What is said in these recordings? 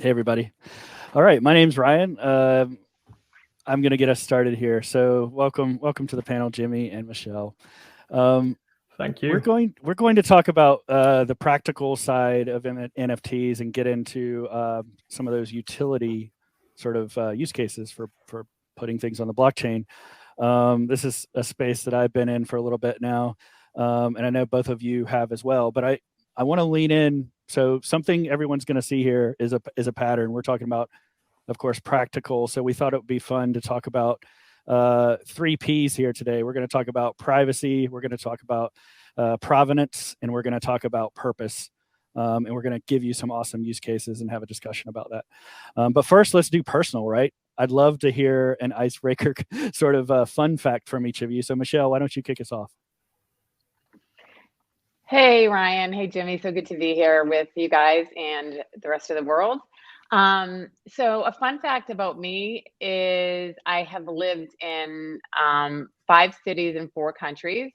Hey, everybody. All right, my name's Ryan. I'm going to get us started here. So, welcome to the panel, Jimmy and Michelle. Um, Thank we're you. going to talk about the practical side of NFTs and get into some of those utility sort of use cases for putting things on the blockchain. This is a space that I've been in for a little bit now, and I know both of you have as well. But I want to lean in. So something everyone's going to see here is a pattern. We're talking about, of course, practical. So we thought it would be fun to talk about three P's here today. We're going to talk about privacy. We're going to talk about provenance, and we're going to talk about purpose. And we're going to give you some awesome use cases and have a discussion about that. But first, let's do personal, right? I'd love to hear an icebreaker sort of fun fact from each of you. So, Michelle, why don't you kick us off? Hey, Ryan. Hey, Jimmy. So good to be here with you guys and the rest of the world. So a fun fact about me is I have lived in 5 cities in 4 countries,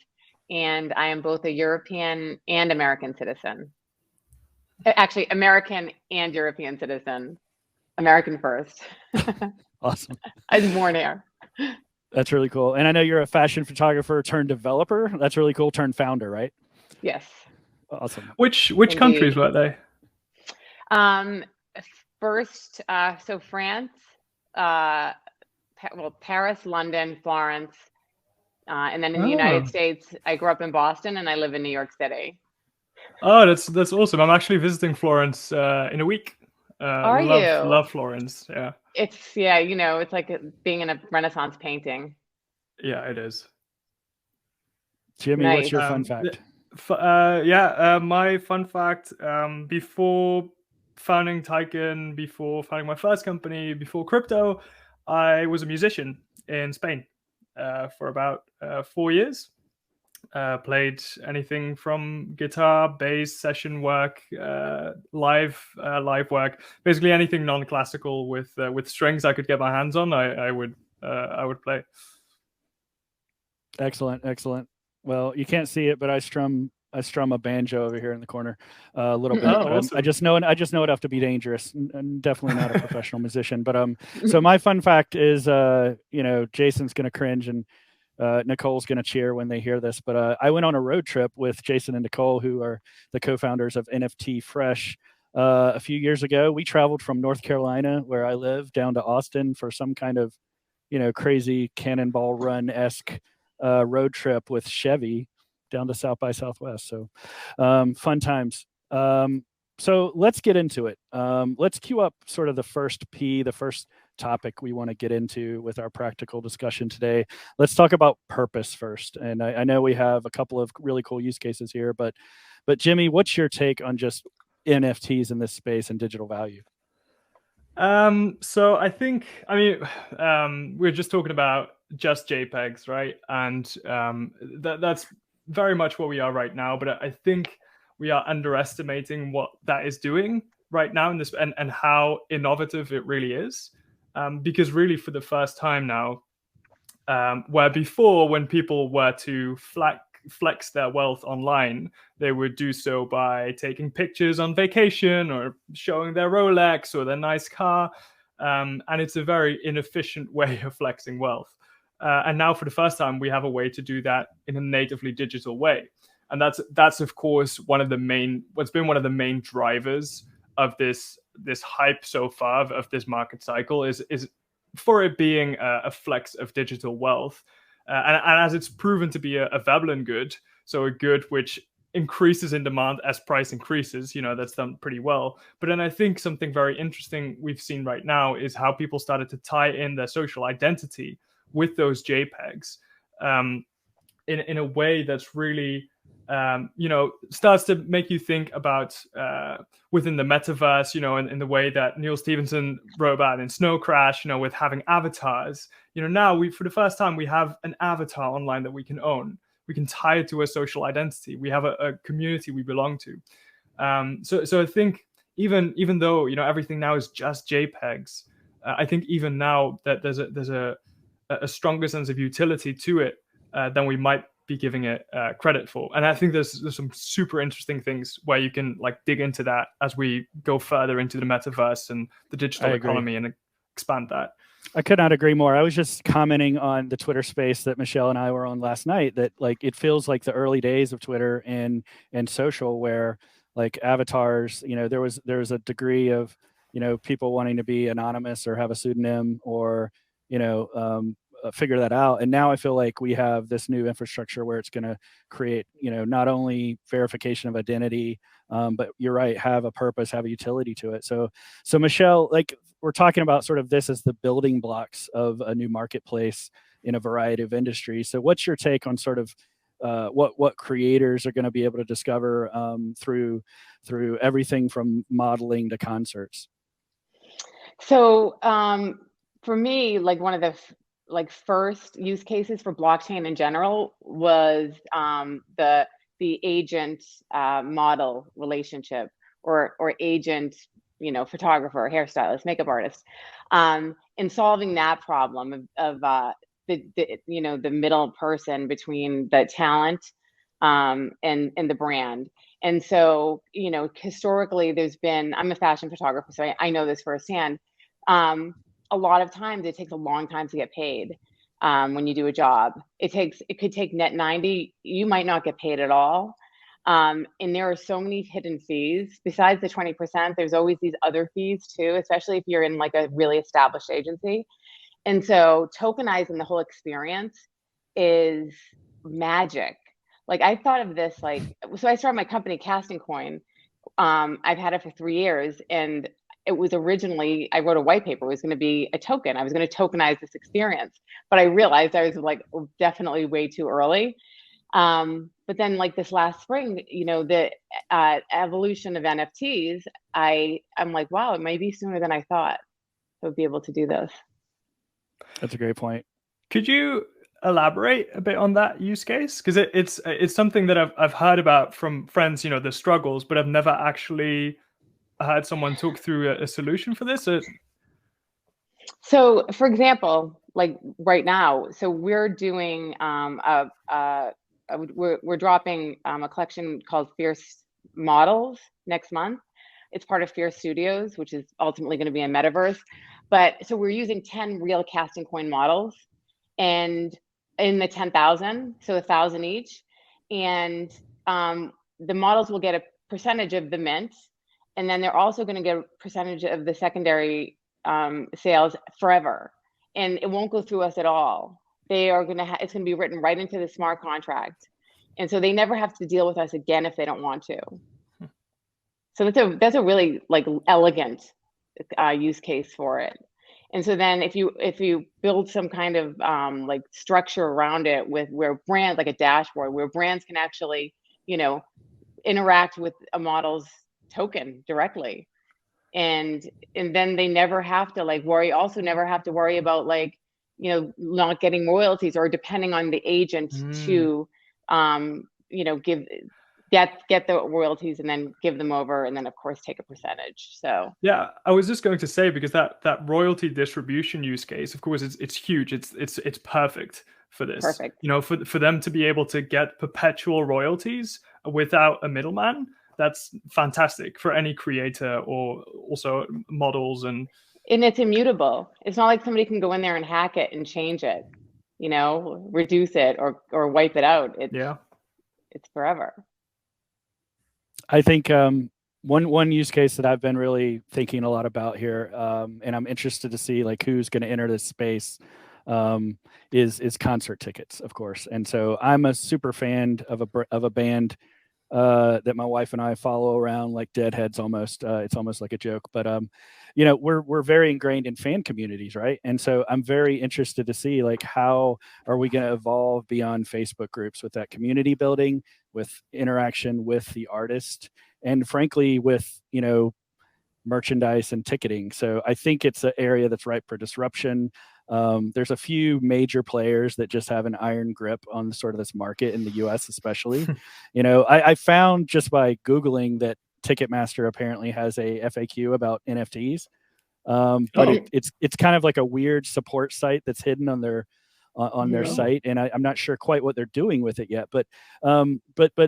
and I am both a European and American citizen. Actually, American and European citizen. American first. Awesome. I was born here. That's really cool. And I know you're a fashion photographer turned developer. That's really cool. Turned founder, right? Yes. Awesome. Which Indeed. countries were they? First, so France, Paris, London, Florence, and then in the United States, I grew up in Boston and I live in New York City. Oh, that's awesome. I'm actually visiting Florence in a week. Are you? Love Florence. Yeah. It's it's like being in a Renaissance painting. Yeah, it is. Jimmy, Nice. what's your fun fact? My fun fact, before founding Tycoon, before founding my first company, before crypto, I was a musician in Spain for about 4 years. Played anything from guitar, bass, session work, live work, basically anything non-classical with strings I could get my hands on. I would play. Excellent. Well, you can't see it, but I strum a banjo over here in the corner a little bit. Oh, awesome. I just know enough to be dangerous, and definitely not a professional musician. But so my fun fact is, Jason's gonna cringe and Nicole's gonna cheer when they hear this. But I went on a road trip with Jason and Nicole, who are the co-founders of NFT Fresh. A few years ago, we traveled from North Carolina, where I live, down to Austin for some kind of, crazy Cannonball Run-esque road trip with Chevy down to South by Southwest. So fun times. So let's get into it. Let's queue up sort of the first P, the first topic we want to get into with our practical discussion today. Let's talk about purpose first. And I know we have a couple of really cool use cases here, but Jimmy, what's your take on just NFTs in this space and digital value? So I think, we're just talking about just JPEGs, right? And that's very much what we are right now. But I think we are underestimating what that is doing right now in this, and how innovative it really is. Because really, for the first time now, where before, when people were to flex their wealth online, they would do so by taking pictures on vacation or showing their Rolex or their nice car. And it's a very inefficient way of flexing wealth. And now, for the first time, we have a way to do that in a natively digital way. And that's of course what's been one of the main drivers of this hype so far of this market cycle is for it being a flex of digital wealth. And as it's proven to be a Veblen good, so a good which increases in demand as price increases, that's done pretty well. But then I think something very interesting we've seen right now is how people started to tie in their social identity with those JPEGs in a way that's really, starts to make you think about within the metaverse, in the way that Neil Stephenson wrote about in Snow Crash, with having avatars. Now for the first time, we have an avatar online that we can own. We can tie it to a social identity. We have a community we belong to. So I think even though, everything now is just JPEGs, I think even now that there's a stronger sense of utility to it than we might be giving it credit for. And I think there's some super interesting things where you can like dig into that as we go further into the metaverse and the digital economy and expand that. I could not agree more. I was just commenting on the Twitter space that Michelle and I were on last night, that like it feels like the early days of Twitter and social, where like avatars, you know, there was a degree of, you know, people wanting to be anonymous or have a pseudonym or, you know, figure that out. And now I feel like we have this new infrastructure where it's going to create, you know, not only verification of identity, but you're right, have a purpose, have a utility to it. So Michelle, like we're talking about sort of this as the building blocks of a new marketplace in a variety of industries. So what's your take on sort of what creators are going to be able to discover through everything from modeling to concerts? So for me, like one of the first use cases for blockchain in general was the agent model relationship, or agent, you know, photographer, hairstylist, makeup artist, in solving that problem of the you know, the middle person between the talent and the brand. And so, you know, historically there's been, I'm a fashion photographer, so I know this firsthand. A lot of times it takes a long time to get paid. When you do a job, it could take net 90, you might not get paid at all. And there are so many hidden fees. Besides the 20%, there's always these other fees too, especially if you're in like a really established agency. And so tokenizing the whole experience is magic. Like I thought of this, like, so I started my company Casting Coin. I've had it for 3 years, and it was originally, I wrote a white paper. It was going to be a token. I was going to tokenize this experience, but I realized I was like definitely way too early. But then like this last spring, you know, the evolution of NFTs, I'm like, wow, it may be sooner than I thought I would be able to do this. That's a great point. Could you elaborate a bit on that use case? Because it's something that I've heard about from friends, you know, the struggles, but I've never actually heard someone talk through a solution for this. So for example, like right now, so we're doing we're dropping a collection called Fierce Models next month. It's part of Fierce Studios, which is ultimately going to be a metaverse. But so we're using 10 real Casting Coin models, and in the 10,000, so 1,000 each. And the models will get a percentage of the mint, and then they're also going to get a percentage of the secondary sales forever. And it won't go through us at all. They are going to it's going to be written right into the smart contract. And so they never have to deal with us again if they don't want to. So that's a really like elegant use case for it. And so then if you build some kind of like structure around it with where brands, like a dashboard where brands can actually, you know, interact with a model's token directly. And then they never have to like worry, also never have to worry about like, you know, not getting royalties or depending on the agent to, you know, get the royalties and then give them over, and then of course take a percentage. So yeah, I was just going to say, because that royalty distribution use case, of course, it's huge. It's perfect for this. Perfect. You know, for them to be able to get perpetual royalties without a middleman, that's fantastic for any creator, or also models. And it's immutable. It's not like somebody can go in there and hack it and change it, you know, reduce it or wipe it out. It's forever. I think one use case that I've been really thinking a lot about here, and I'm interested to see like who's going to enter this space, is concert tickets, of course. And so I'm a super fan of a band that my wife and I follow around like deadheads almost. It's almost like a joke, but you know, we're very ingrained in fan communities, right? And so I'm very interested to see like how are we going to evolve beyond Facebook groups with that community building, with interaction with the artist, and frankly with, you know, merchandise and ticketing. So I think it's an area that's ripe for disruption. There's a few major players that just have an iron grip on sort of this market in the US, especially. You know, I found just by Googling that Ticketmaster apparently has a FAQ about NFTs. But it's kind of like a weird support site that's hidden on on their Yeah. site, and I'm not sure quite what they're doing with it yet. But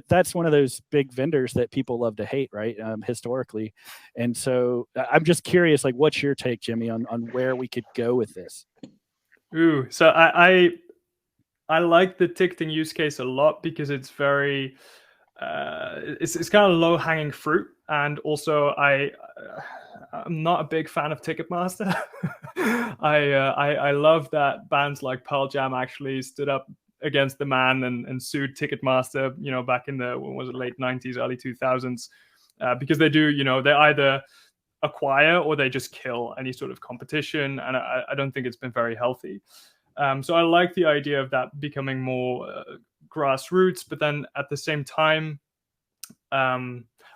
that's one of those big vendors that people love to hate, right? Historically, and so I'm just curious, like, what's your take, Jimmy, on where we could go with this? Ooh, so I like the ticketing use case a lot because it's very it's kind of low hanging fruit, and also I'm not a big fan of Ticketmaster. I love that bands like Pearl Jam actually stood up against the man and sued Ticketmaster, back in the, when was it, late 90s, early 2000s, because they do, they either acquire or they just kill any sort of competition, and I don't think it's been very healthy. So I like the idea of that becoming more grassroots, but then at the same time,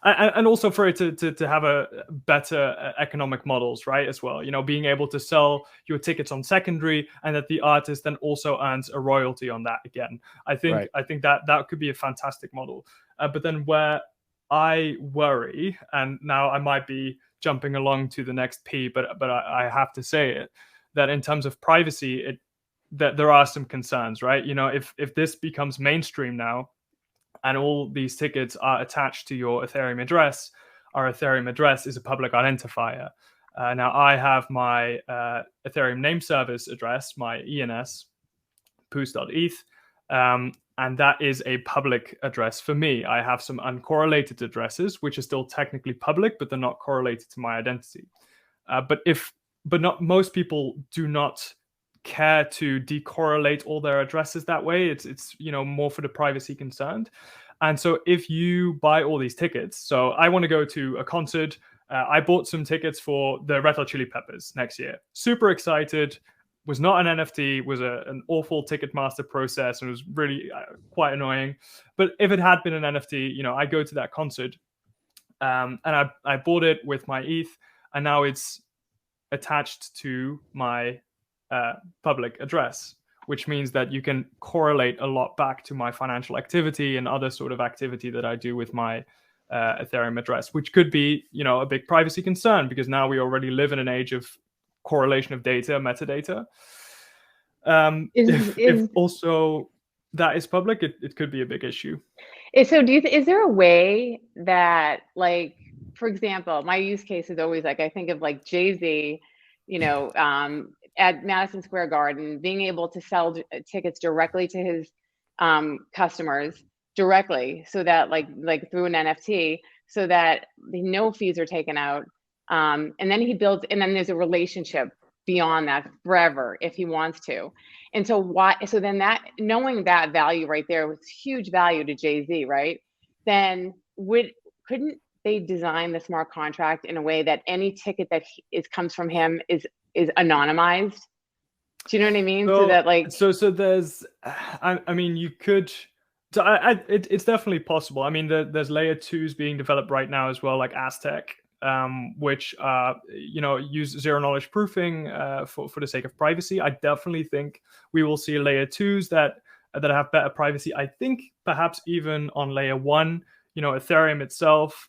and also for it to have a better economic models, right, as well. Being able to sell your tickets on secondary, and that the artist then also earns a royalty on that again. I think that could be a fantastic model. But then where I worry, and now I might be jumping along to the next P, but I have to say it, that in terms of privacy, that there are some concerns, right? If this becomes mainstream now, and all these tickets are attached to your Ethereum address, our Ethereum address is a public identifier. Now I have my Ethereum name service address, my ENS, poos.eth, and that is a public address for me. I have some uncorrelated addresses, which are still technically public, but they're not correlated to my identity. But not most people do not care to decorrelate all their addresses that way. It's more for the privacy concerned. And so if you buy all these tickets, so I want to go to a concert, I bought some tickets for the Red Hot Chili Peppers next year, super excited, was not an NFT, was an awful Ticketmaster process, and it was really quite annoying. But if it had been an NFT, I go to that concert, and I bought it with my ETH, and now it's attached to my public address, which means that you can correlate a lot back to my financial activity and other sort of activity that I do with my Ethereum address, which could be, a big privacy concern, because now we already live in an age of correlation of data, metadata. If also that is public, it could be a big issue. So is there a way that, like, for example, my use case is always like, I think of like Jay-Z, at Madison Square Garden, being able to sell tickets directly to his customers directly, so that like through an NFT, so that no fees are taken out, and then he builds, and then there's a relationship beyond that forever if he wants to. And so then that, knowing that value right there was huge value to Jay-Z, right? Then couldn't they design the smart contract in a way that any ticket that comes from him is anonymized? Do you know what I mean? So that like, so there's, I mean, you could, so it's definitely possible. I mean, there's layer 2s being developed right now as well, like Aztec, which use zero knowledge proofing for the sake of privacy. I definitely think we will see layer 2s that have better privacy. I think perhaps even on layer 1, Ethereum itself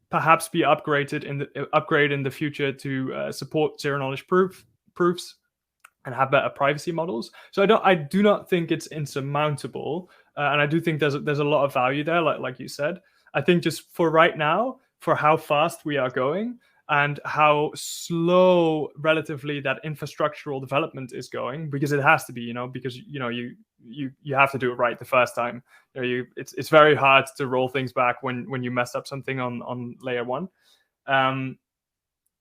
perhaps be upgraded in the future to support zero knowledge proofs and have better privacy models. So I do not think it's insurmountable, and I do think there's a lot of value there, like you said. I think just for right now, for how fast we are going and how slow relatively that infrastructural development is going, because it has to be, because you have to do it right the first time. It's very hard to roll things back when you mess up something on layer 1.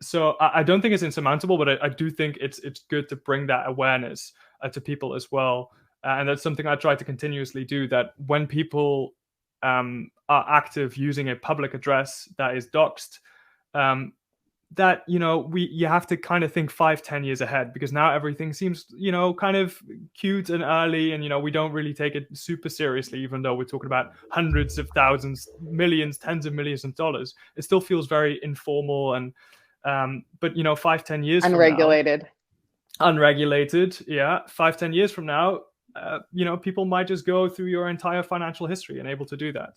So I don't think it's insurmountable, but I do think it's good to bring that awareness to people as well. And that's something I try to continuously do, that when people are active using a public address that is doxed, that you have to kind of think 5-10 years ahead, because now everything seems kind of cute and early, and we don't really take it super seriously, even though we're talking about hundreds of thousands, millions, tens of millions of dollars. It still feels very informal, and but 5-10 years unregulated, yeah, 5-10 years from now, people might just go through your entire financial history and able to do that.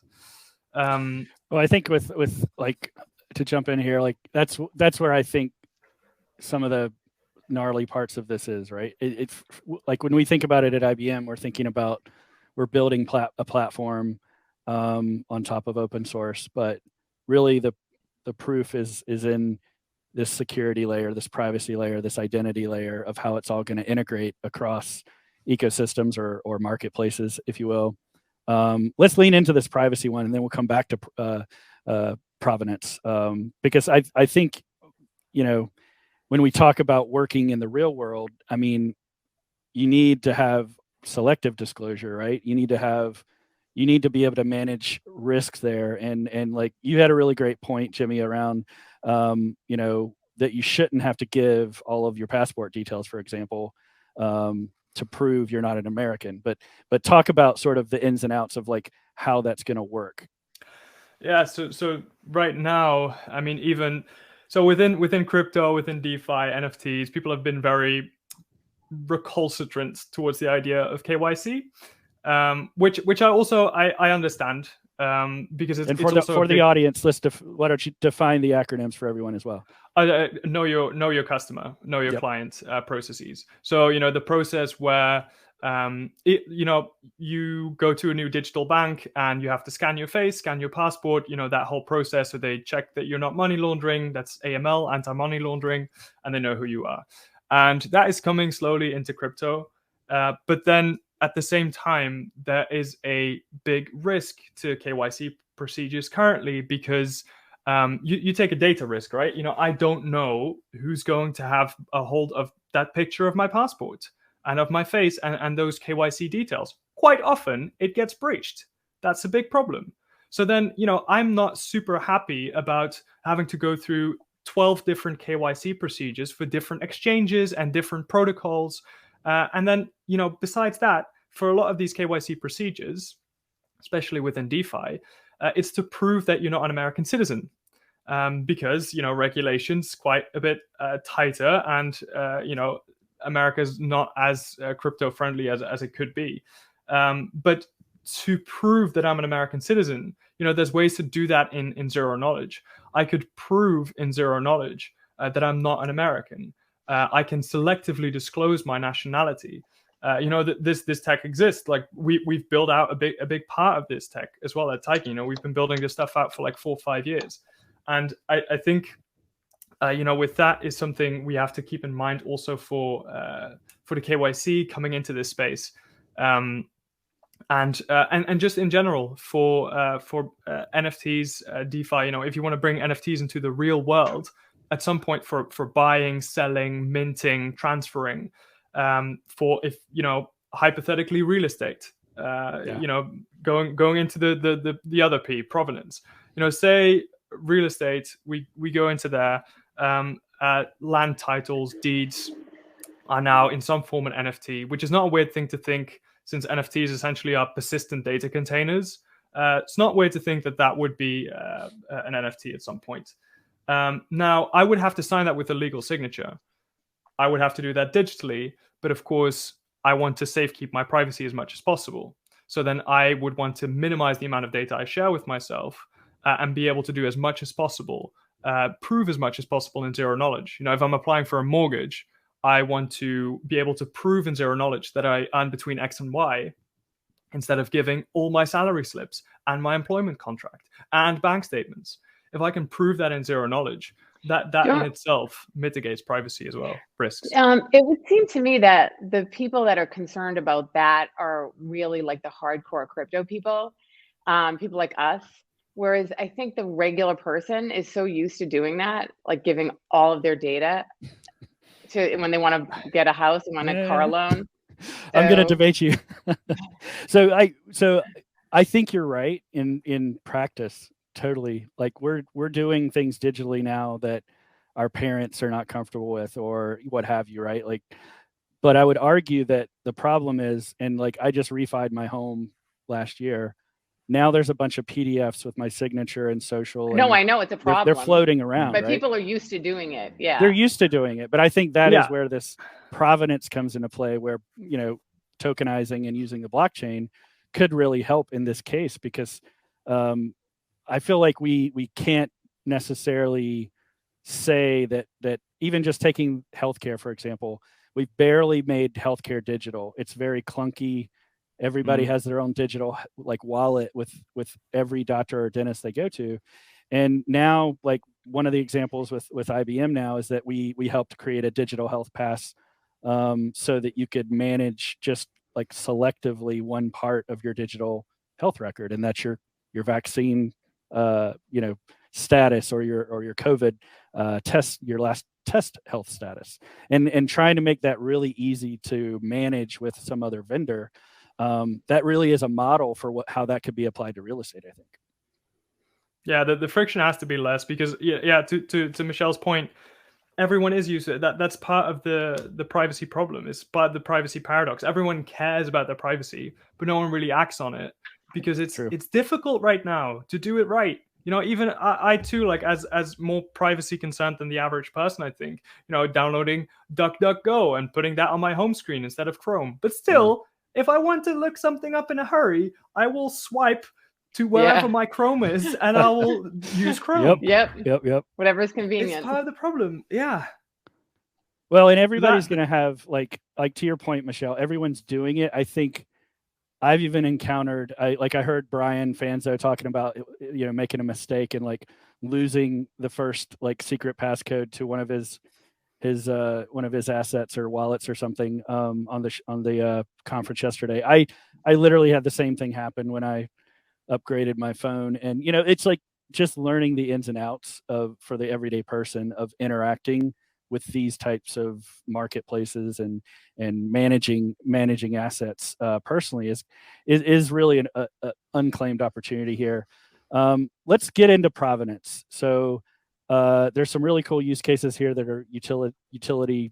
Well, I think with like, to jump in here, like that's where I think some of the gnarly parts of this is, right? It's like when we think about it at IBM, we're thinking about we're building a platform on top of open source, but really the proof is in this security layer, this privacy layer, this identity layer of how it's all going to integrate across ecosystems or marketplaces, if you will. Let's lean into this privacy one, and then we'll come back to provenance, because I think, you know, when we talk about working in the real world, I mean, you need to have selective disclosure, right? You need to be able to manage risks there. And like you had a really great point, Jimmy, around, you know, that you shouldn't have to give all of your passport details, for example, to prove you're not an American. But talk about sort of the ins and outs of like how that's going to work. Yeah. So right now, I mean, even so within crypto, within DeFi, NFTs, people have been very recalcitrant towards the idea of KYC, which I understand, because it's and for the audience, why don't you define the acronyms for everyone as well? Know your customer, know your client processes. So, you know, the process where you know, you go to a new digital bank and you have to scan your face, scan your passport, you know, that whole process. So they check that you're not money laundering. That's AML, anti-money laundering, and they know who you are. And that is coming slowly into crypto. But then at the same time, there is a big risk to KYC procedures currently, because you take a data risk, right? You know, I don't know who's going to have a hold of that picture of my passport and of my face and those KYC details. Quite often it gets breached. That's a big problem. So then, you know, I'm not super happy about having to go through 12 different KYC procedures for different exchanges and different protocols. And then, you know, besides that, for a lot of these KYC procedures, especially within DeFi, it's to prove that you're not an American citizen. Because, you know, regulations quite a bit tighter, and, you know, America's not as crypto friendly as it could be. But to prove that I'm an American citizen, you know, there's ways to do that in zero knowledge. I could prove in zero knowledge that I'm not an American. I can selectively disclose my nationality. You know, that this tech exists. Like we've built out a big part of this tech as well at Taiki. You know, we've been building this stuff out for like 4 or 5 years. And I think, you know, with that is something we have to keep in mind also for the KYC coming into this space, and just in general for NFTs, DeFi. You know, if you want to bring NFTs into the real world at some point for buying, selling, minting, transferring, for, if you know, hypothetically real estate, you know, going into the other P, provenance. You know, say real estate, we go into there, land titles, deeds are now in some form an NFT, which is not a weird thing to think, since NFTs essentially are persistent data containers. It's not weird to think that would be an NFT at some point. Now, I would have to sign that with a legal signature. I would have to do that digitally, but of course, I want to safekeep my privacy as much as possible. So then I would want to minimize the amount of data I share with myself, and be able to do as much as possible, prove as much as possible in zero knowledge. You know, if I'm applying for a mortgage, I want to be able to prove in zero knowledge that I earn between X and Y, instead of giving all my salary slips and my employment contract and bank statements. If I can prove that in zero knowledge, that in itself mitigates privacy as well, risks. It would seem to me that the people that are concerned about that are really like the hardcore crypto people, people like us. Whereas I think the regular person is so used to doing that, like giving all of their data to when they want to get a house and want a car loan. I'm going to debate you. So I think you're right in practice. Totally. Like we're doing things digitally now that our parents are not comfortable with, or what have you, right? Like, but I would argue that the problem is, and like I just refied my home last year. Now there's a bunch of PDFs with my signature and social. No, I know it's a problem. They're floating around, but right? People are used to doing it. Yeah, they're used to doing it. But I think that is where this provenance comes into play, where, you know, tokenizing and using the blockchain could really help in this case, because I feel like we can't necessarily say that even just taking healthcare, for example, we've barely made healthcare digital. It's very clunky. Everybody has their own digital like wallet with every doctor or dentist they go to. And now, like one of the examples with IBM now is that we helped create a digital health pass, so that you could manage just like selectively one part of your digital health record, and that's your vaccine, status, or your COVID test, your last test health status, and trying to make that really easy to manage with some other vendor. That really is a model for how that could be applied to real estate, I think. Yeah, the friction has to be less because to Michelle's point, everyone is used to it. That's part of the privacy problem. It's part of the privacy paradox. Everyone cares about their privacy, but no one really acts on it because it's difficult right now to do it right. Even I too, like as more privacy concerned than the average person, I think, downloading DuckDuckGo and putting that on my home screen instead of Chrome. But still, if I want to look something up in a hurry, I will swipe to wherever my Chrome is, and I will use Chrome. Yep. Whatever is convenient. It's part of the problem. Yeah. Well, and everybody's going to have like to your point, Michelle, everyone's doing it. I think I've even encountered, I heard Brian Fanzo talking about, making a mistake and like losing the first like secret passcode to one of his assets or wallets or something on the conference yesterday. I literally had the same thing happen when I upgraded my phone, and it's like just learning the ins and outs for the everyday person of interacting with these types of marketplaces and managing assets personally is really an unclaimed opportunity here. Let's get into provenance. So there's some really cool use cases here that are utility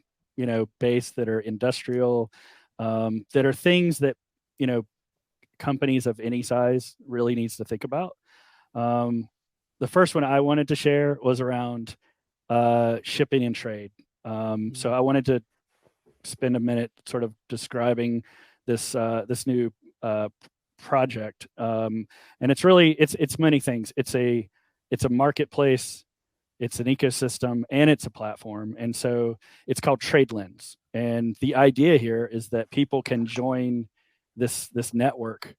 based, that are industrial, that are things that companies of any size really needs to think about. The first one I wanted to share was around shipping and trade. So I wanted to spend a minute sort of describing this new project, and it's many things. It's a marketplace, it's an ecosystem, and it's a platform. And so it's called TradeLens. And the idea here is that people can join this network.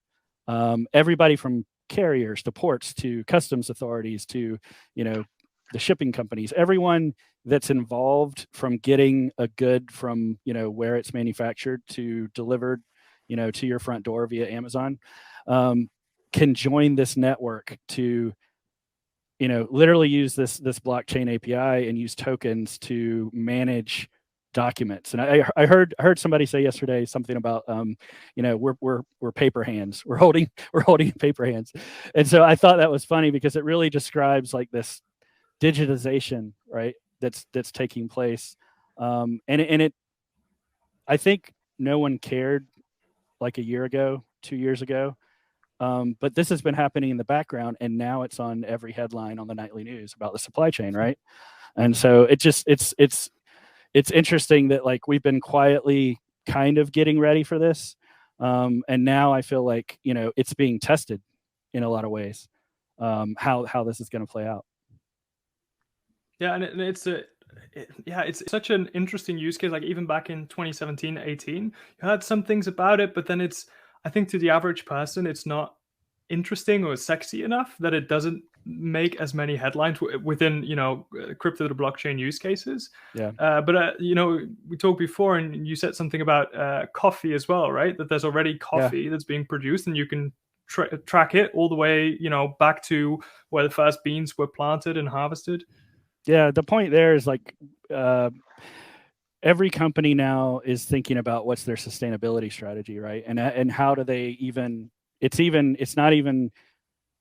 Everybody from carriers to ports to customs authorities to the shipping companies, everyone that's involved from getting a good from where it's manufactured to delivered to your front door via Amazon, can join this network to literally use this blockchain API and use tokens to manage documents. And I heard somebody say yesterday something about we're paper hands. We're holding paper hands. And so I thought that was funny because it really describes like this digitization, right, that's taking place. And it I think no one cared like a year ago, 2 years ago. But this has been happening in the background, and now it's on every headline on the nightly news about the supply chain, right? And so it's interesting that like we've been quietly kind of getting ready for this, and now I feel like it's being tested in a lot of ways, how this is going to play out. Yeah, and it's such an interesting use case. Like even back in 2017, 18, you heard some things about it, but then I think to the average person, it's not interesting or sexy enough that it doesn't make as many headlines within crypto to blockchain use cases. Yeah. But we talked before, and you said something about coffee as well, right? That there's already coffee that's being produced, and you can track it all the way back to where the first beans were planted and harvested. Yeah, the point there is like every company now is thinking about what's their sustainability strategy, right? And how do they even? It's not even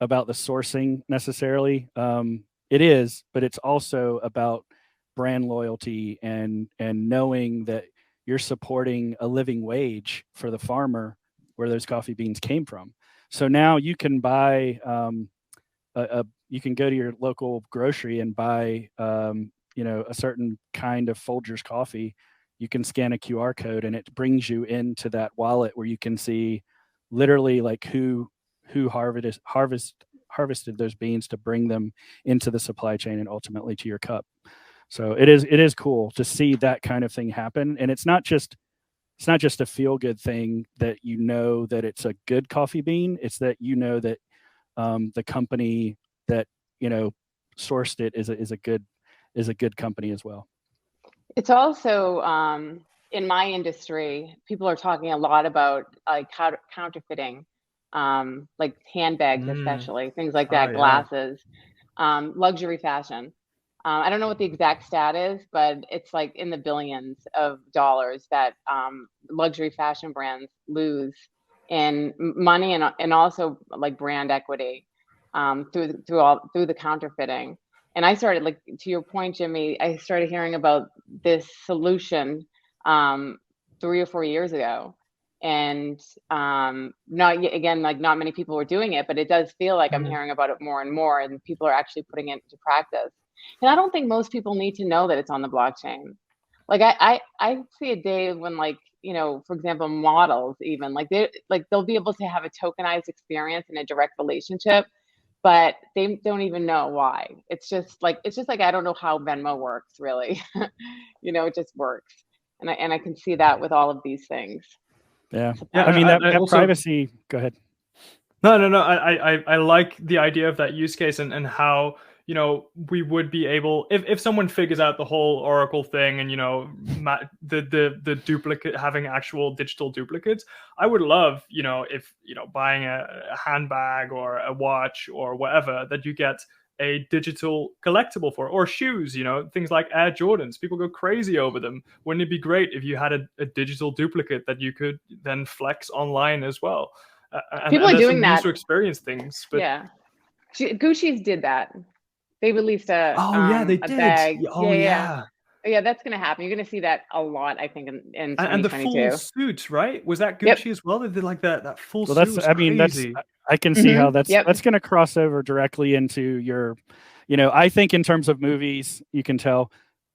about the sourcing necessarily. It is, but it's also about brand loyalty and knowing that you're supporting a living wage for the farmer where those coffee beans came from. So now you can buy you can go to your local grocery and buy a certain kind of Folgers coffee. You can scan a QR code and it brings you into that wallet where you can see literally like who harvested those beans to bring them into the supply chain and ultimately to your cup. So it is cool to see that kind of thing happen. And it's not just a feel good thing that you know that it's a good coffee bean. It's that you know that the company that sourced it is a good company as well. It's also in my industry, people are talking a lot about like counterfeiting, like handbags, especially things like that, glasses, luxury fashion. I don't know what the exact stat is, but it's like in the billions of dollars that luxury fashion brands lose in money and also like brand equity through the counterfeiting. And I started, like, to your point, Jimmy, I started hearing about this solution 3 or 4 years ago. And not again, like not many people were doing it, but it does feel like I'm hearing about it more and more, and people are actually putting it into practice. And I don't think most people need to know that it's on the blockchain. Like I see a day when, like, for example, models, even they'll be able to have a tokenized experience in a direct relationship, but they don't even know why. It's just like I don't know how Venmo works, really. It just works. And I can see that with all of these things. Yeah. I mean, that also, privacy. Go ahead. No. I like the idea of that use case and how, we would be able, if someone figures out the whole Oracle thing and, the duplicate, having actual digital duplicates, I would love, if, buying a handbag or a watch or whatever, that you get a digital collectible for, or shoes, things like Air Jordans. People go crazy over them. Wouldn't it be great if you had a digital duplicate that you could then flex online as well? People are doing that. User experience things, but yeah, Gucci's did that. They released a they a did. bag. Yeah. Yeah, that's going to happen. You're going to see that a lot, I think, in 2022. And the full suit, right? Was that Gucci as well? They did like that full suit. That's, was crazy. I can see how that's going to cross over directly into your, I think in terms of movies, you can tell,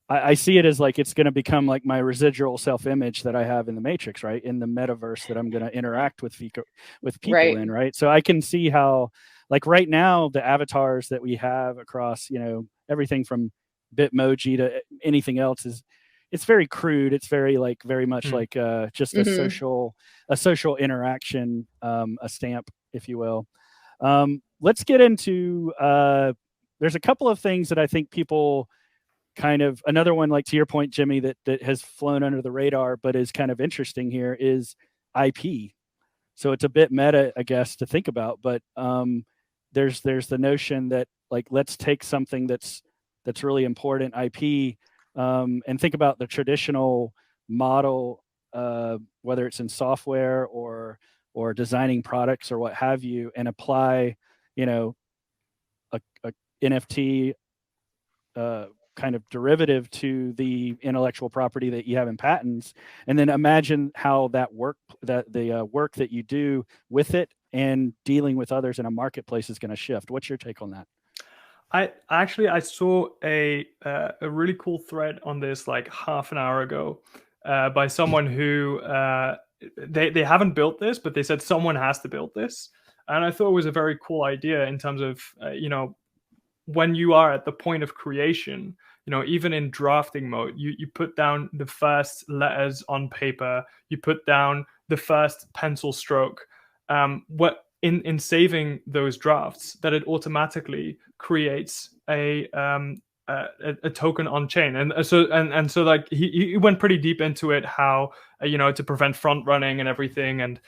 I see it as like it's going to become like my residual self-image that I have in the Matrix, right? In the metaverse that I'm going to interact with people in, right? So I can see how, like right now, the avatars that we have across, everything from Bitmoji to anything else it's very crude. It's very much like just a social interaction, a stamp, if you will. Let's get into, there's a couple of things that I think people kind of, another one, like to your point, Jimmy, that has flown under the radar, but is kind of interesting here is IP. So it's a bit meta, I guess, to think about, but there's the notion that, like, let's take something that's really important, IP, and think about the traditional model, whether it's in software or designing products or what have you, and apply, a NFT kind of derivative to the intellectual property that you have in patents, and then imagine how the work that you do with it and dealing with others in a marketplace is going to shift. What's your take on that? I saw a really cool thread on this like half an hour ago by someone who they haven't built this, but they said someone has to build this, and I thought it was a very cool idea in terms of when you are at the point of creation, even in drafting mode, you put down the first letters on paper, you put down the first pencil stroke. What in saving those drafts, that it automatically creates a token on chain, and so like he went pretty deep into it, how to prevent front running and everything, and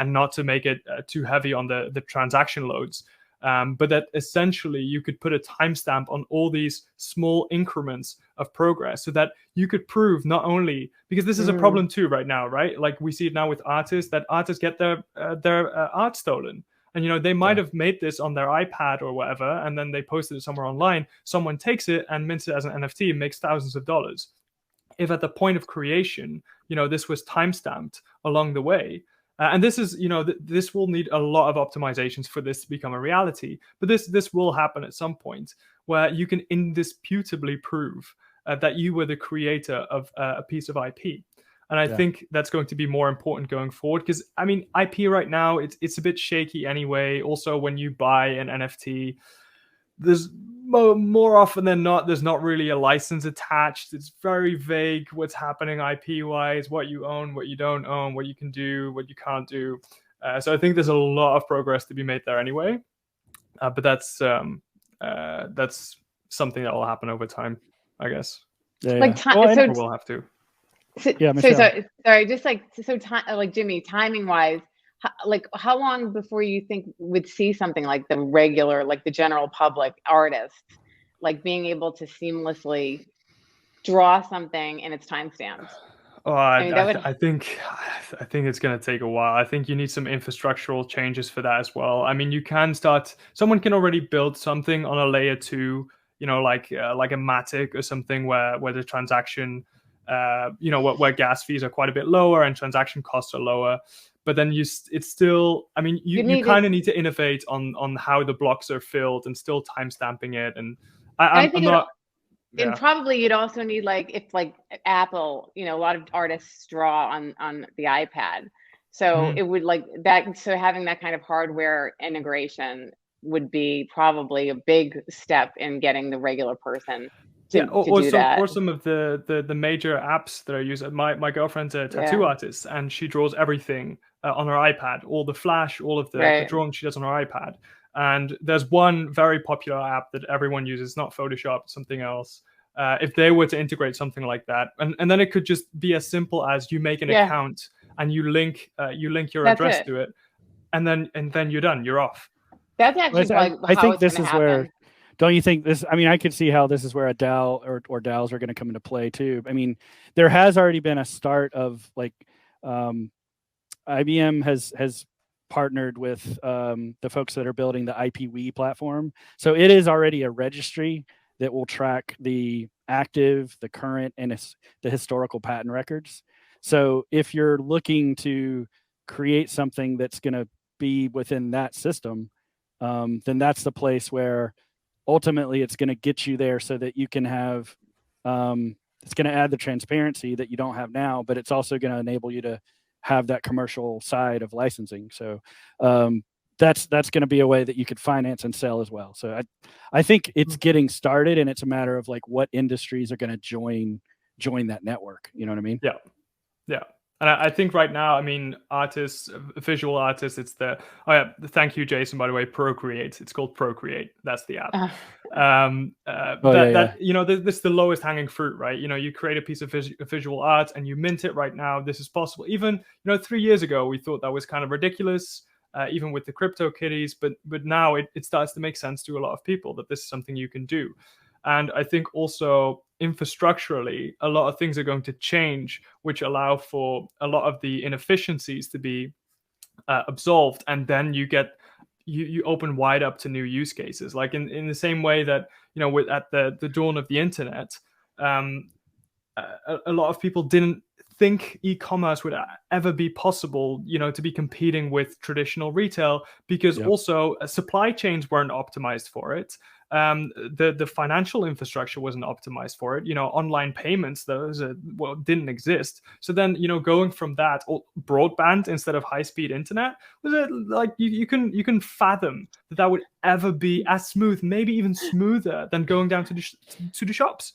not to make it too heavy on the transaction loads. But that essentially you could put a timestamp on all these small increments of progress, so that you could prove, not only, because this is a problem too right now, right? Like we see it now with artists, that artists get their art stolen. And they might have made this on their iPad or whatever, and then they posted it somewhere online. Someone takes it and mints it as an NFT and makes thousands of dollars. If at the point of creation, this was timestamped along the way, and this is, this will need a lot of optimizations for this to become a reality. But this will happen at some point, where you can indisputably prove that you were the creator of a piece of IP. And I think that's going to be more important going forward, because I mean, IP right now, it's a bit shaky anyway. Also, when you buy an NFT, there's more often than not, there's not really a license attached. It's very vague what's happening IP-wise, what you own, what you don't own, what you can do, what you can't do. So I think there's a lot of progress to be made there anyway. But that's something that will happen over time, I guess. Yeah, Like we'll have to. Sorry, just like Jimmy, timing wise, how long before you think would see something like the regular, like the general public artists, like being able to seamlessly draw something and its timestamps? Oh, I think it's going to take a while. I think you need some infrastructural changes for that as well. I mean, someone can already build something on a layer 2, like a Matic or something where the transaction, where gas fees are quite a bit lower and transaction costs are lower. But then you kind of need to innovate on how the blocks are filled and still timestamping it. And And probably you'd also need, like, if like Apple, a lot of artists draw on the iPad. So it would like that. So having that kind of hardware integration would be probably a big step in getting the regular person to do that. Or some of the major apps that are used. My girlfriend's a tattoo artist, and she draws everything on her iPad, all the Flash, all of the drawing she does on her iPad. And there's one very popular app that everyone uses, not Photoshop, something else. If they were to integrate something like that, and then it could just be as simple as you make an account and you link your address to it, and then you're done. You're off. That's actually I think this is where. Don't you think this? I mean, I could see how this is where a DAO or DAOs are going to come into play too. I mean, there has already been a start of like IBM has partnered with the folks that are building the IPWE platform. So it is already a registry that will track the active, the current, and the historical patent records. So if you're looking to create something that's going to be within that system, then that's the place where ultimately it's going to get you there so that you can have, it's going to add the transparency that you don't have now, but it's also going to enable you to have that commercial side of licensing. So that's going to be a way that you could finance and sell as well. So I think it's getting started, and it's a matter of like what industries are going to join that network. You know what I mean? Yeah. And I think right now, I mean, visual artists, it's thank you, Jason, by the way, Procreate. It's called Procreate. That's the app. This is the lowest hanging fruit, right? You create a piece of visual art and you mint it right now. This is possible. Even, 3 years ago, we thought that was kind of ridiculous, even with the crypto kitties, but now it starts to make sense to a lot of people that this is something you can do. And I think also infrastructurally, a lot of things are going to change, which allow for a lot of the inefficiencies to be absolved. And then you open wide up to new use cases. Like in the same way that, at the dawn of the internet, a lot of people didn't think e-commerce would ever be possible, to be competing with traditional retail, because also supply chains weren't optimized for it. The financial infrastructure wasn't optimized for it. Online payments, those didn't exist. So then, going from that broadband instead of high-speed internet, was like you can fathom that would ever be as smooth, maybe even smoother than going down to the shops.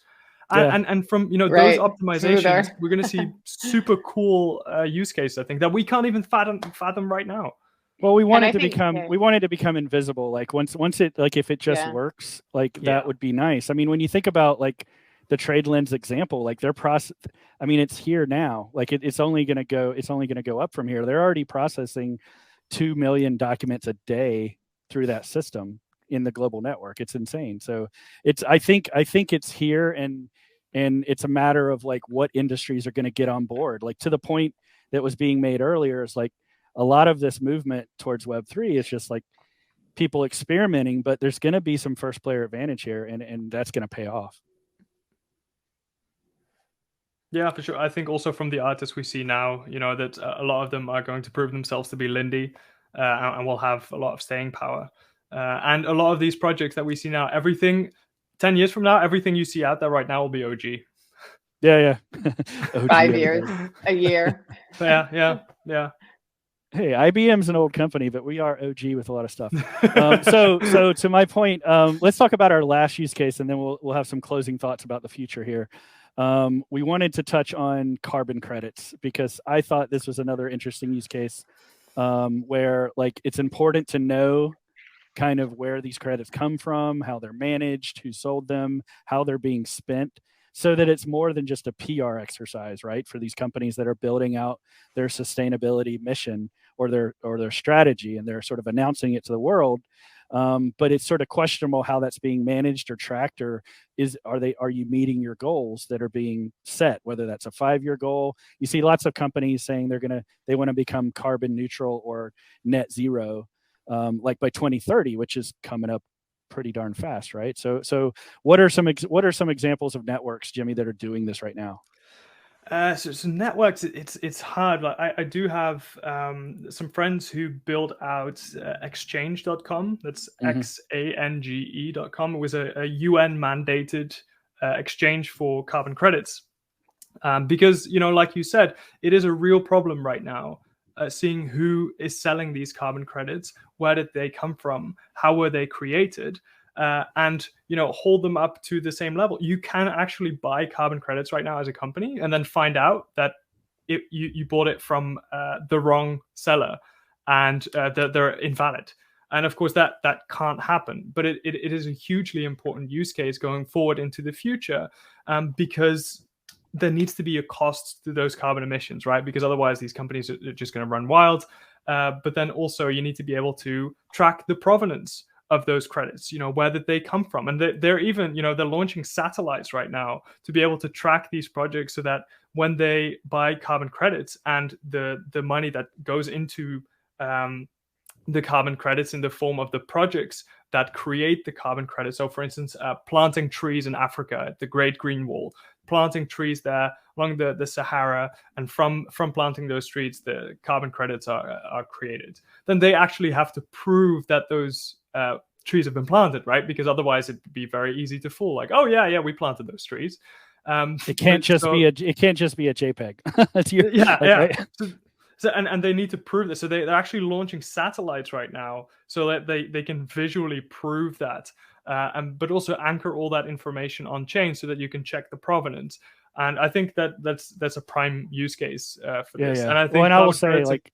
And from those optimizations, we're going to see super cool use cases, I think, that we can't even fathom right now. Well, we want it to become invisible. Like once it, like if it just works, like that would be nice. I mean, when you think about like the TradeLens example, like their process, I mean, it's here now. Like it's only going to go up from here. They're already processing 2 million documents a day through that system in the global network. It's insane. So I think it's here, and it's a matter of like what industries are going to get on board. Like to the point that was being made earlier, is like a lot of this movement towards Web3 is just like people experimenting, but there's going to be some first player advantage here, and that's going to pay off. Yeah, for sure. I think also from the artists we see now, that a lot of them are going to prove themselves to be Lindy, and will have a lot of staying power. And a lot of these projects that we see now, 10 years from now, everything you see out there right now will be OG. Yeah. OG 5 years, a year. Yeah. Hey, IBM's an old company, but we are OG with a lot of stuff. So to my point, let's talk about our last use case, and then we'll have some closing thoughts about the future here. We wanted to touch on carbon credits because I thought this was another interesting use case where like it's important to know kind of where these credits come from, how they're managed, who sold them, how they're being spent, so that it's more than just a PR exercise, right? For these companies that are building out their sustainability mission or their strategy, and they're sort of announcing it to the world. But it's sort of questionable how that's being managed or tracked, or are you meeting your goals that are being set? Whether that's a 5-year goal, you see lots of companies saying they want to become carbon neutral or net zero, like by 2030, which is coming up pretty darn fast, right? So what are some examples of networks, Jimmy, that are doing this right now? So networks, it's hard. Like I do have some friends who build out exchange.com. That's XANGE.com. It was a UN mandated exchange for carbon credits. Because, like you said, it is a real problem right now. Seeing who is selling these carbon credits, where did they come from, how were they created, and hold them up to the same level. You can actually buy carbon credits right now as a company, and then find out that you bought it from the wrong seller, and that they're invalid. And of course, that can't happen. But it is a hugely important use case going forward into the future, because there needs to be a cost to those carbon emissions, right? Because otherwise these companies are just going to run wild. But then also you need to be able to track the provenance of those credits, where did they come from? And they're even, they're launching satellites right now to be able to track these projects, so that when they buy carbon credits and the money that goes into the carbon credits in the form of the projects that create the carbon credits. So for instance, planting trees in Africa, the Great Green Wall, planting trees there along the Sahara, and from planting those trees, the carbon credits are created. Then they actually have to prove that those trees have been planted, right? Because otherwise it'd be very easy to fool, like, oh yeah, we planted those trees. It can't just be a JPEG. Yeah. Right? So, and they need to prove this. So they're actually launching satellites right now, so that they can visually prove that, but also anchor all that information on chain, so that you can check the provenance. And I think that's a prime use case for this. Yeah. And I think, I will say, like,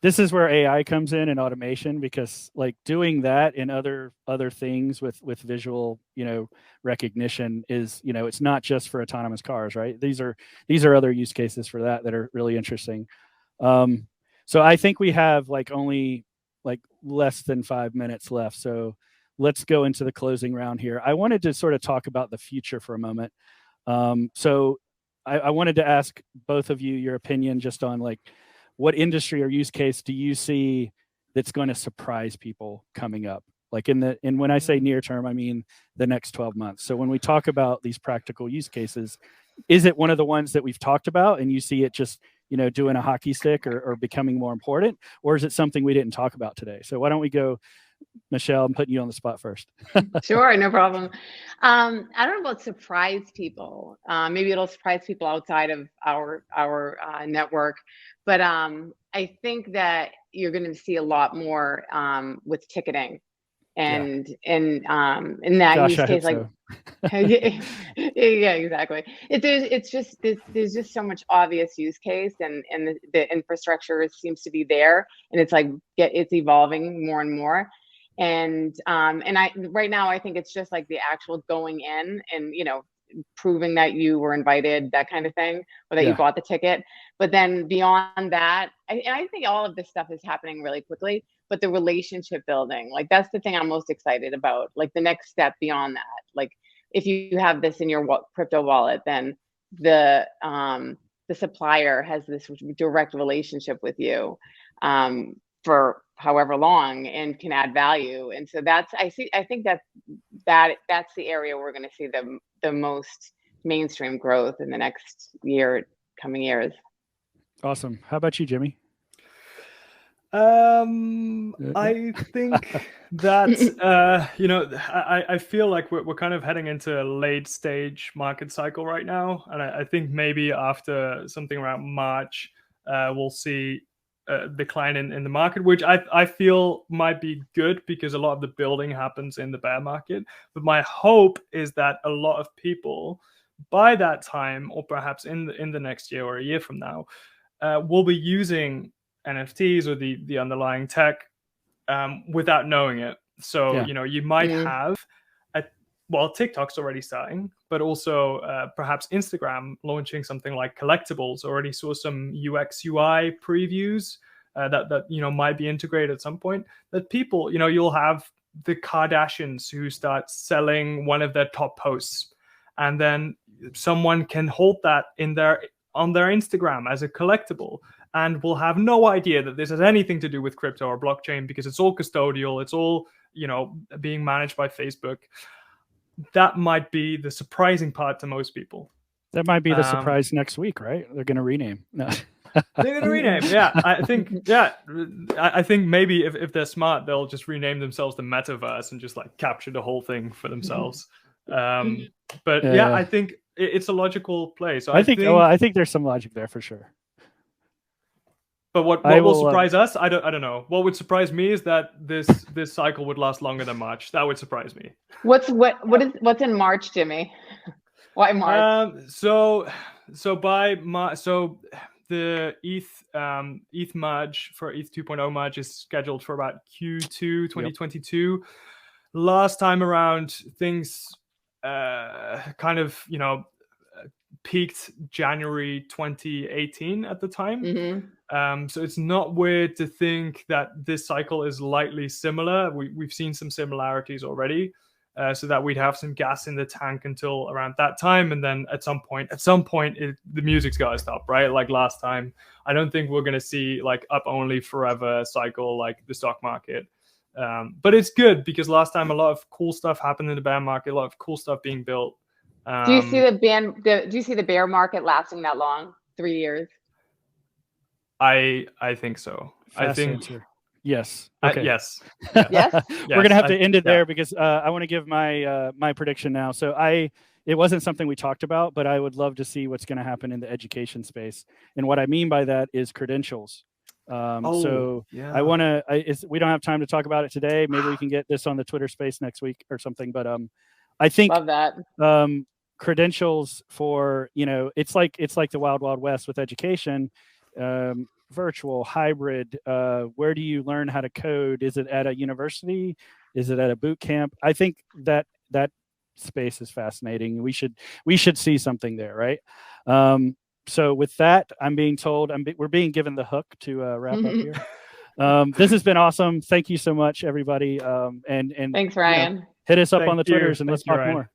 this is where AI comes in and automation, because like doing that in other things with visual recognition is, it's not just for autonomous cars, right? These are other use cases for that are really interesting. So I think we have only less than 5 minutes left. So let's go into the closing round here. I wanted to sort of talk about the future for a moment. So I wanted to ask both of you your opinion just on what industry or use case do you see that's going to surprise people coming up? And when I say near term, I mean the next 12 months. So when we talk about these practical use cases, is it one of the ones that we've talked about and you see it just doing a hockey stick or becoming more important, or is it something we didn't talk about today? So why don't we go, Michelle? I'm putting you on the spot first. Sure, no problem. I don't know about surprise people. Maybe it'll surprise people outside of our network, but I think that you're going to see a lot more with ticketing, and in that use case, like. Yeah, exactly. There's just so much obvious use case, and the infrastructure seems to be there, and it's evolving more and more. And right now I think it's just like the actual going in and proving that you were invited, that kind of thing, or that you bought the ticket. But then beyond that, I think all of this stuff is happening really quickly, but the relationship building, that's the thing I'm most excited about, the next step beyond that. If you have this in your crypto wallet, then the supplier has this direct relationship with you for however long, and can add value. And so I think that's the area we're going to see the most mainstream growth in the next coming years. Awesome. How about you, Jimmy? I think that I feel like we're kind of heading into a late stage market cycle right now, and I think maybe after something around March, we'll see decline in the market, which I feel might be good because a lot of the building happens in the bear market. But my hope is that a lot of people by that time, or perhaps in the next year or a year from now, will be using NFTs or the underlying tech without knowing it. So you might have TikTok's already starting, but also perhaps Instagram launching something like collectibles. Already saw some UX UI previews that might be integrated at some point. That people, you'll have the Kardashians who start selling one of their top posts, and then someone can hold that on their Instagram as a collectible, and will have no idea that this has anything to do with crypto or blockchain because it's all custodial. It's all being managed by Facebook. That might be the surprising part to most people. That might be the surprise next week, right? They're going to rename. No. They're going to rename. Yeah, I think. Yeah, I think maybe if they're smart, they'll just rename themselves the Metaverse and just like capture the whole thing for themselves. But I think it's a logical play. So I think there's some logic there for sure. But what will surprise us? I don't know. What would surprise me is that this cycle would last longer than March. That would surprise me. What's in March, Jimmy? Why March? So the ETH merge for ETH 2.0 merge is scheduled for about Q2 2022. Yep. Last time around, things kind of peaked January 2018 at the time. Mm-hmm. So it's not weird to think that this cycle is lightly similar. We've seen some similarities already, so that we'd have some gas in the tank until around that time, and then at some point, the music's got to stop, right? Like last time, I don't think we're going to see like up only forever cycle like the stock market. But it's good because last time a lot of cool stuff happened in the bear market, a lot of cool stuff being built. Do you see the bear market lasting that long? 3 years? I think so. Fast I think answer. Yes. Okay. Yes. Yes. We're gonna have to end it there because I want to give my prediction now. So it wasn't something we talked about, but I would love to see what's going to happen in the education space. And what I mean by that is credentials. We don't have time to talk about it today. Maybe we can get this on the Twitter space next week or something. But I think love that. Credentials for it's like the wild west with education, virtual, hybrid. Where do you learn how to code? Is it at a university? Is it at a boot camp? I think that space is fascinating. We should see something there, right? So with that, I'm being told we're being given the hook to wrap up here. This has been awesome. Thank you so much, everybody. And thanks, Ryan. Hit us up on the Twitters and let's talk more.